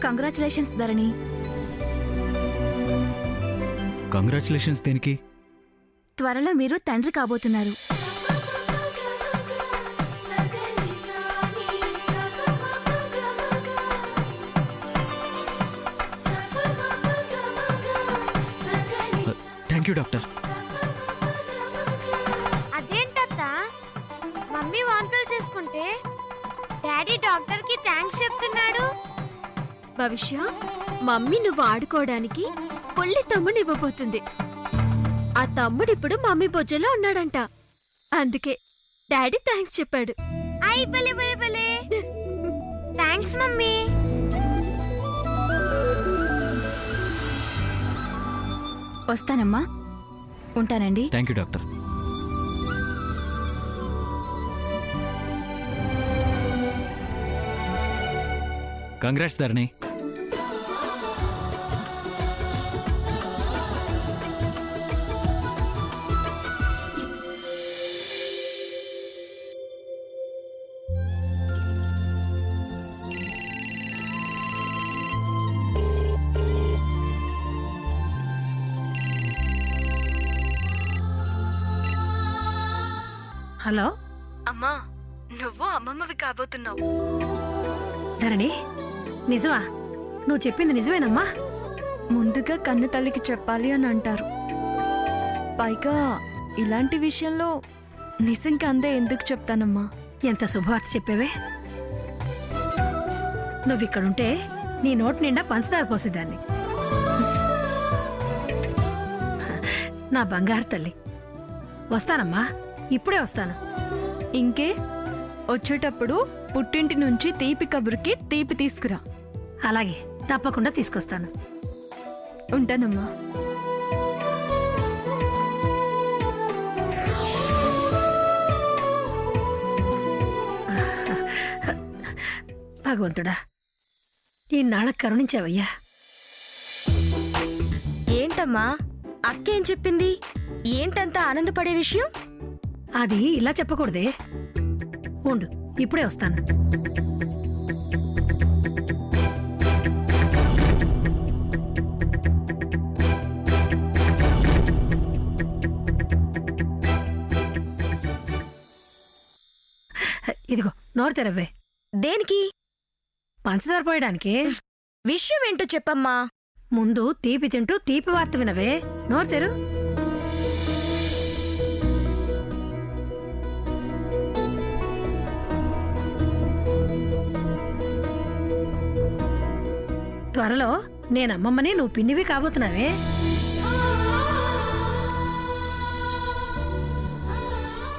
Congratulations ధరణి. Congratulations దేనికి? త్వరలో మీరు తండ్రి కాబోతున్నారు. Thank you doctor. అదేంటత్తా మమ్మీ వాంతులు చేసుకుంటే డాడీ డాక్టర్ కి థ్యాంక్స్ చెప్తున్నాడు? భవిష్య, మమ్మీ నువ్వు ఆడుకోవడానికి పుల్లి తమ్ముడు ఇవ్వబోతుంది. ఆ తమ్ముడు ఇప్పుడు మమ్మీ బొజ్జలో ఉన్నాడంట. అందుకే డాడీ థ్యాంక్స్ చెప్పాడు. ఐ భలే భలే భలే. Thanks mummy. వస్తానమ్మా. ఉంటానండి. Thank you doctor. Congrats Dharani. Hello అమ్మా, నువ్వు అమ్మమ్మవి కాబోతున్నావు. ధరణి, నిజమా? నువ్వు చెప్పింది నిజమేనమ్మా? ముందుగా కన్న తల్లికి చెప్పాలి అని అంటారు. పైగా ఇలాంటి విషయంలో నిజంగా అందే ఎందుకు చెప్తానమ్మా? ఎంత శుభవార్త చెప్పేవే. నువ్విక్కడుంటే నీ నోటి నిండా పంచదార పోసేదాన్ని. నా బంగారు తల్లి, వస్తానమ్మా, ఇప్పుడే వస్తాను. ఇంకే, వచ్చేటప్పుడు పుట్టింటి నుంచి తీపి కబురుకి తీపి తీసుకురా. అలాగే, తప్పకుండా తీసుకొస్తాను. ఉంటానమ్మా. భగవంతుడా, ఈనాళ్ళకు కరుణించావయ్యా. ఏంటమ్మా, అక్కేం చెప్పింది? ఏంటంత ఆనందపడే విషయం? అది ఇలా చెప్పకూడదే. ఉండు, ఇప్పుడే వస్తాను. ఇదిగో, నోరు తెరవ్వే. దేనికి? పంచదార పోయడానికి. విషయం ఏంటో చెప్పమ్మా. ముందు తీపి తింటూ తీపి వార్త వినవే. నోరు తెరు. త్వరలో నేనమ్మమ్మని నువ్వు పిన్నివి కాబోతున్నావే.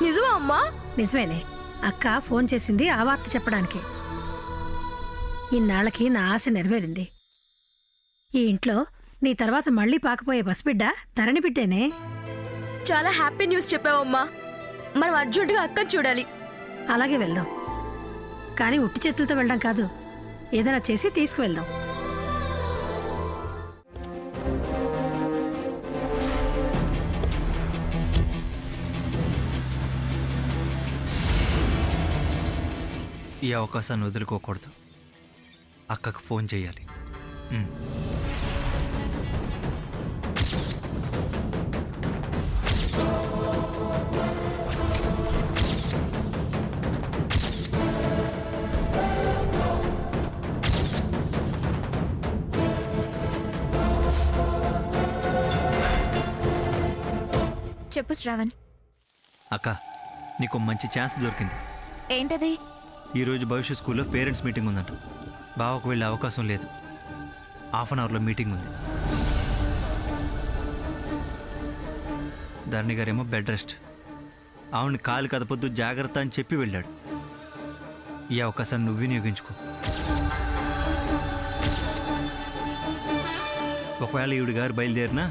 నిజమా అమ్మా? నిజమేనే. అక్క ఫోన్ చేసింది ఆ వార్త చెప్పడానికి. ఇన్నాళ్ళకి నా ఆశ నెరవేరింది. ఈ ఇంట్లో నీ తర్వాత మళ్ళీ పాకపోయే పసిబిడ్డ ధరణి బిడ్డేనే. చాలా హ్యాపీ న్యూస్ చెప్పావమ్మా. మనం అర్జెంటుగా అక్కని చూడాలి. అలాగే వెళ్దాం. కానీ ఉట్టి చేతులతో వెళ్ళడం కాదు, ఏదైనా చేసి తీసుకువెళ్దాం. ఈ అవకాశాన్ని వదులుకోకూడదు. అక్కకు ఫోన్ చేయాలి. చెప్పు శ్రావణ్. అక్క, నీకు మంచి ఛాన్స్ దొరికింది. ఏంటది? ఈరోజు భవిష్యత్ స్కూల్లో పేరెంట్స్ మీటింగ్ ఉందంట. బావకు వెళ్ళే అవకాశం లేదు. హాఫ్ అన్ అవర్లో మీటింగ్ ఉంది. ధరణి గారేమో బెడ్ రెస్ట్. ఆవిడని కాలు కదపొద్దు, జాగ్రత్త అని చెప్పి వెళ్ళాడు. ఈ అవకాశాన్ని నువ్వు వినియోగించుకో. ఒకవేళ ఈవిడ గారు బయలుదేరినా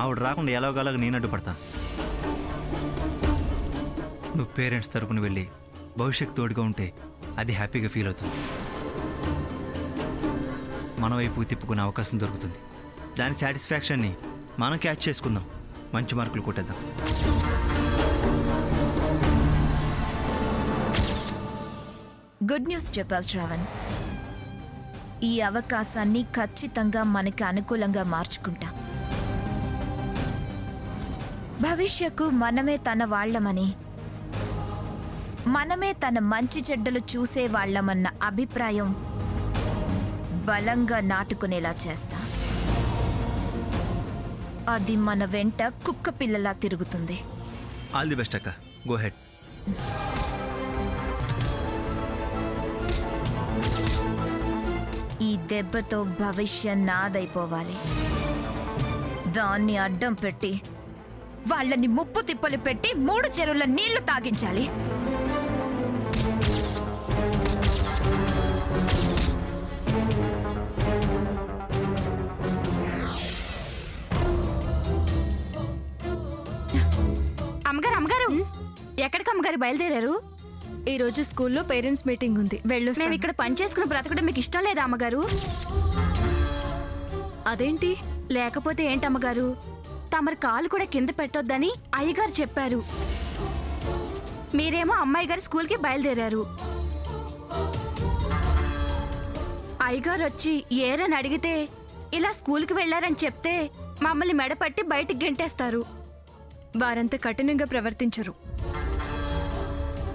ఆవిడ రాకుండా ఎలాగోలాగా నేను అడ్డుపడతాను. నువ్వు పేరెంట్స్ తరపున వెళ్ళి భవిష్యత్తు తోడుగా ఉంటే అది హ్యాపీగా ఫీల్ అవుతుంది. మన వైపు తిప్పుకునే అవకాశం దొరుకుతుంది. దాని సాటిస్ఫాక్షన్ని మనం క్యాచ్ చేసుకుందాం. మంచి మార్కులు కొట్టేద్దాం. గుడ్ న్యూస్ చెప్పావు శ్రావణ్. ఈ అవకాశాన్ని ఖచ్చితంగా మనకి అనుకూలంగా మార్చుకుంటాం. భవిష్యకు మనమే తన వాళ్ళమని, మనమే తన మంచి చెడ్డలు చూసే వాళ్ళమన్న అభిప్రాయం బలంగా నాటుకునేలా చేస్తా. అది మన వెంట కుక్క పిల్లలా తిరుగుతుంది. ఆల్ ది బెస్ట్ అక్క, గో హెడ్. ఈ దెబ్బతో భవిష్యం నాదైపోవాలి. దాన్ని అడ్డం పెట్టి వాళ్ళని ముప్పు తిప్పలు పెట్టి 3 చెరువుల నీళ్లు తాగించాలి. అమ్మగారు అమ్మగారు ఎక్కడికి అమ్మగారు బయలుదేరారు? ఈ రోజు స్కూల్లో పేరెంట్స్ మీటింగ్ ఉంది, వెళ్ళు. మేము ఇక్కడ పని చేసుకుని బ్రతకడం మీకు ఇష్టం లేదా అమ్మగారు? అదేంటి? లేకపోతే ఏంటమ్మగారు, తమరి కాలు కూడా కింద పెట్టొద్దని అయ్యగారు చెప్పారు. మీరేమో అమ్మాయి గారి స్కూల్కి బయలుదేరారు. అయ్యగారు వచ్చి ఏరని అడిగితే ఇలా స్కూల్కి వెళ్లారని చెప్తే మమ్మల్ని మెడపట్టి బయటికి గెంటేస్తారు. వారంత కఠినంగా ప్రవర్తించరు.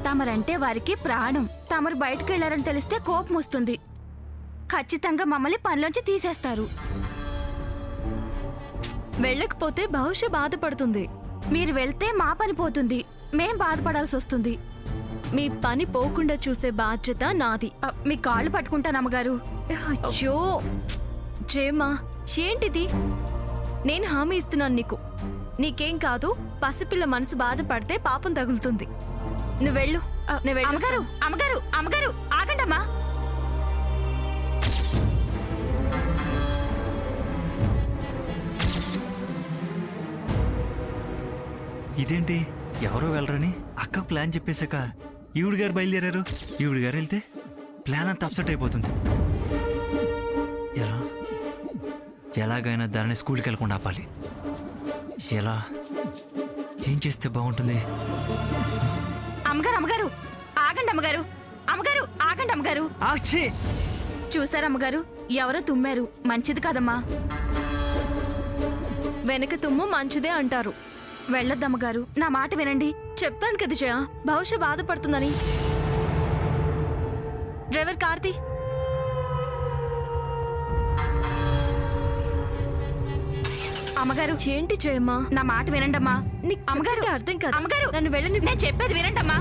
తమరంటే వారికి ప్రాణం. తమరు బయటకు వెళ్లారని తెలిస్తే కోపం వస్తుంది. ఖచ్చితంగా మమ్మల్ని పనిలోంచి తీసేస్తారు. వెళ్ళకపోతే భవిష్య బాధపడుతుంది. మీరు వెళ్తే మా పని పోతుంది, మేం బాధపడాల్సి వస్తుంది. మీ పని పోకుండా చూసే బాధ్యత నాది. మీ కాళ్ళు పట్టుకుంటాను అమ్మగారు. అయ్యో జయమా, ఏంటిది? నేను హామీ ఇస్తున్నాను నీకు. నీకేం కాదు. పసిపిల్ల మనసు బాధపడితే పాపం తగులుతుంది. నువ్వు వెళ్ళు. అమ్మగారు అమ్మగారు అమ్మగారు ఆగండమ్మా. ఇదేంటి, ఎవరో వెళ్ళరని అక్కకు ప్లాన్ చెప్పేశాక ఈవిడ గారు బయలుదేరారు. ఈవిడ గారు వెళ్తే ప్లాన్ అంతా అప్సెట్ అయిపోతుంది. ఎలా ఎలాగైనా దాన్ని స్కూల్కి వెళ్ళకుండా ఆపాలి. ఎలా, ఏం చేస్తే బాగుంటుంది? అమ్మగారు అమ్మగారు ఆగండి అమ్మగారు. అమ్మగారు ఆగండి అమ్మగారు. ఆక్షి! చూసారమ్మగారు, ఎవరో తుమ్మారు. మంచిది కాదమ్మా. వెనక తుమ్ము మంచిదే అంటారు. వెళ్ళొద్దమ్మగారు, నా మాట వినండి. చెప్పాను కదా జయ, భవిష్య బాధపడుతుందని. డ్రైవర్ కార్తీ, అమ్మగారు ఏంటి జయమ్మా? నా మాట వినండమ్మా. నీకు అమ్మగారు చెప్తుంటే అర్థం కాదు. అమ్మగారు నన్ను వెళ్ళని. నేను చెప్పేది వినండమ్మా.